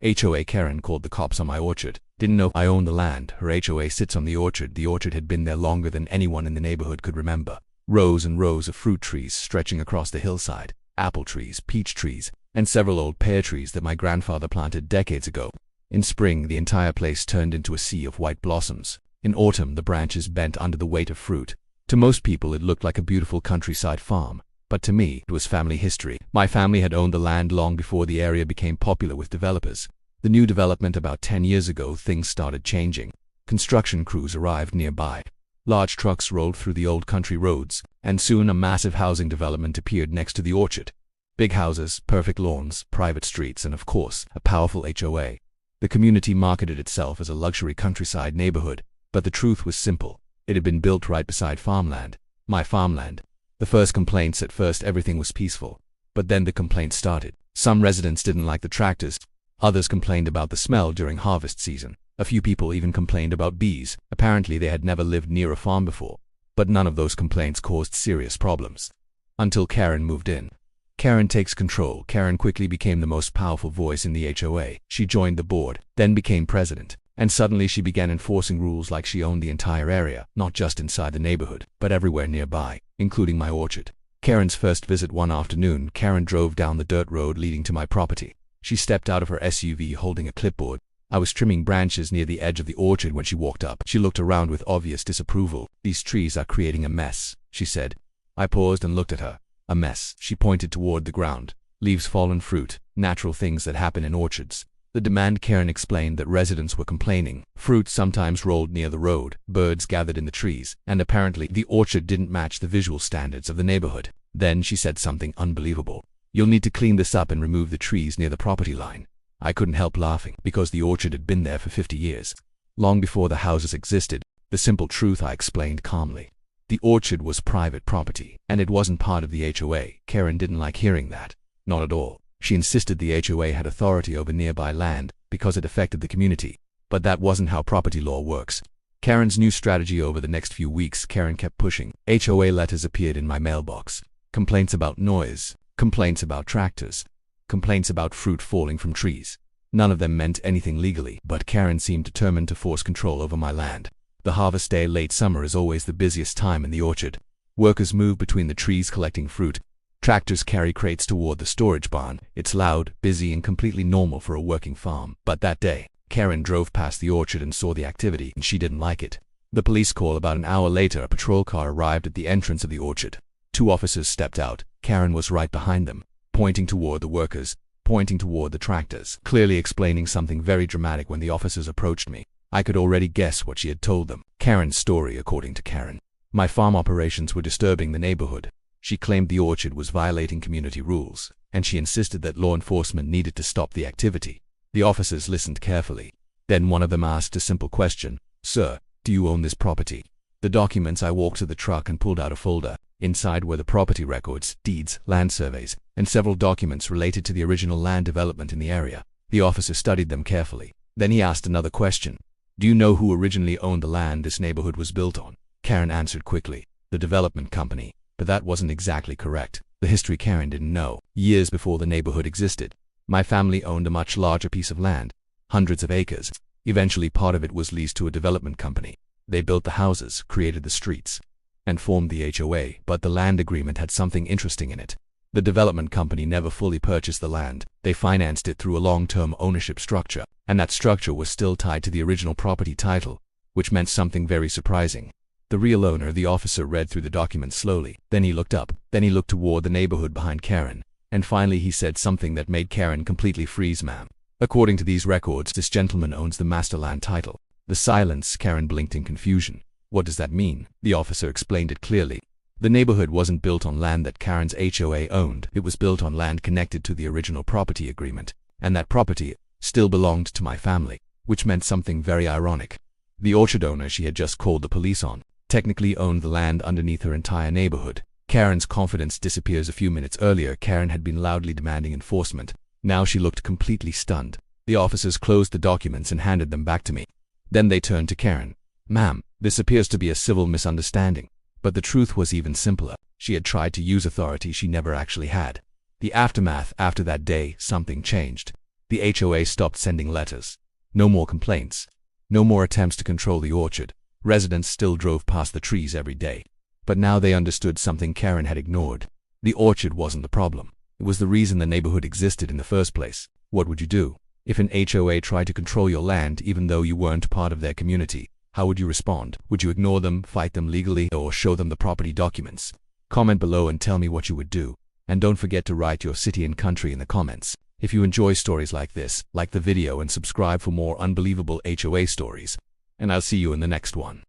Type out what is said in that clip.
HOA Karen called the cops on my orchard. Didn't know I owned the land. Her HOA sits on the orchard. The orchard had been there longer than anyone in the neighborhood could remember. Rows and rows of fruit trees stretching across the hillside, apple trees, peach trees, and several old pear trees that my grandfather planted decades ago. In spring, the entire place turned into a sea of white blossoms. In autumn, the branches bent under the weight of fruit. To most people, it looked like a beautiful countryside farm. But to me, it was family history. My family had owned the land long before the area became popular with developers. The new development about 10 years ago, things started changing. Construction crews arrived nearby. Large trucks rolled through the old country roads, and soon a massive housing development appeared next to the orchard. Big houses, perfect lawns, private streets, and of course, a powerful HOA. The community marketed itself as a luxury countryside neighborhood, but the truth was simple. It had been built right beside farmland. My farmland. The first complaints, at first everything was peaceful. But then the complaints started. Some residents didn't like the tractors. Others complained about the smell during harvest season. A few people even complained about bees. Apparently they had never lived near a farm before. But none of those complaints caused serious problems. Until Karen moved in. Karen takes control. Karen quickly became the most powerful voice in the HOA. She joined the board, then became president. And suddenly she began enforcing rules like she owned the entire area, not just inside the neighborhood, but everywhere nearby, including my orchard. Karen's first visit one afternoon, Karen drove down the dirt road leading to my property. She stepped out of her SUV holding a clipboard. I was trimming branches near the edge of the orchard when she walked up. She looked around with obvious disapproval. "These trees are creating a mess," she said. I paused and looked at her. "A mess." She pointed toward the ground. "Leaves, fallen fruit, natural things that happen in orchards." The demand. Karen explained that residents were complaining. Fruit sometimes rolled near the road, birds gathered in the trees, and apparently the orchard didn't match the visual standards of the neighborhood. Then she said something unbelievable. "You'll need to clean this up and remove the trees near the property line." I couldn't help laughing, because the orchard had been there for 50 years. Long before the houses existed. The simple truth, I explained calmly. The orchard was private property, and it wasn't part of the HOA. Karen didn't like hearing that. Not at all. She insisted the HOA had authority over nearby land because it affected the community. But that wasn't how property law works. Karen's new strategy. Over the next few weeks, Karen kept pushing. HOA letters appeared in my mailbox. Complaints about noise, complaints about tractors, complaints about fruit falling from trees. None of them meant anything legally, but Karen seemed determined to force control over my land. The harvest day, late summer, is always the busiest time in the orchard. Workers move between the trees collecting fruit. Tractors carry crates toward the storage barn. It's loud, busy, and completely normal for a working farm. But that day, Karen drove past the orchard and saw the activity, and she didn't like it. The police call. About an hour later, a patrol car arrived at the entrance of the orchard. 2 officers stepped out. Karen was right behind them, pointing toward the workers, pointing toward the tractors, clearly explaining something very dramatic. When the officers approached me, I could already guess what she had told them. Karen's story. According to Karen, my farm operations were disturbing the neighborhood. She claimed the orchard was violating community rules, and she insisted that law enforcement needed to stop the activity. The officers listened carefully. Then one of them asked a simple question. "Sir, do you own this property?" The documents. I walked to the truck and pulled out a folder. Inside were the property records, deeds, land surveys, and several documents related to the original land development in the area. The officer studied them carefully. Then he asked another question. "Do you know who originally owned the land this neighborhood was built on?" Karen answered quickly. "The development company." But that wasn't exactly correct. The history Karen didn't know. Years before the neighborhood existed, my family owned a much larger piece of land, hundreds of acres. Eventually, part of it was leased to a development company. They built the houses, created the streets, and formed the HOA. But the land agreement had something interesting in it. The development company never fully purchased the land. They financed it through a long-term ownership structure, and that structure was still tied to the original property title, which meant something very surprising. The real owner. The officer read through the documents slowly. Then he looked up. Then he looked toward the neighborhood behind Karen. And finally he said something that made Karen completely freeze. "Ma'am, according to these records, this gentleman owns the master land title." The silence. Karen blinked in confusion. "What does that mean?" The officer explained it clearly. The neighborhood wasn't built on land that Karen's HOA owned. It was built on land connected to the original property agreement. And that property still belonged to my family, which meant something very ironic. The orchard owner she had just called the police on technically owned the land underneath her entire neighborhood. Karen's confidence disappears. A few minutes earlier, Karen had been loudly demanding enforcement. Now she looked completely stunned. The officers closed the documents and handed them back to me. Then they turned to Karen. "Ma'am, this appears to be a civil misunderstanding." But the truth was even simpler. She had tried to use authority she never actually had. The aftermath. After that day, something changed. The HOA stopped sending letters. No more complaints. No more attempts to control the orchard. Residents still drove past the trees every day. But now they understood something Karen had ignored. The orchard wasn't the problem. It was the reason the neighborhood existed in the first place. What would you do? If an HOA tried to control your land even though you weren't part of their community, how would you respond? Would you ignore them, fight them legally, or show them the property documents? Comment below and tell me what you would do. And don't forget to write your city and country in the comments. If you enjoy stories like this, like the video and subscribe for more unbelievable HOA stories. And I'll see you in the next one.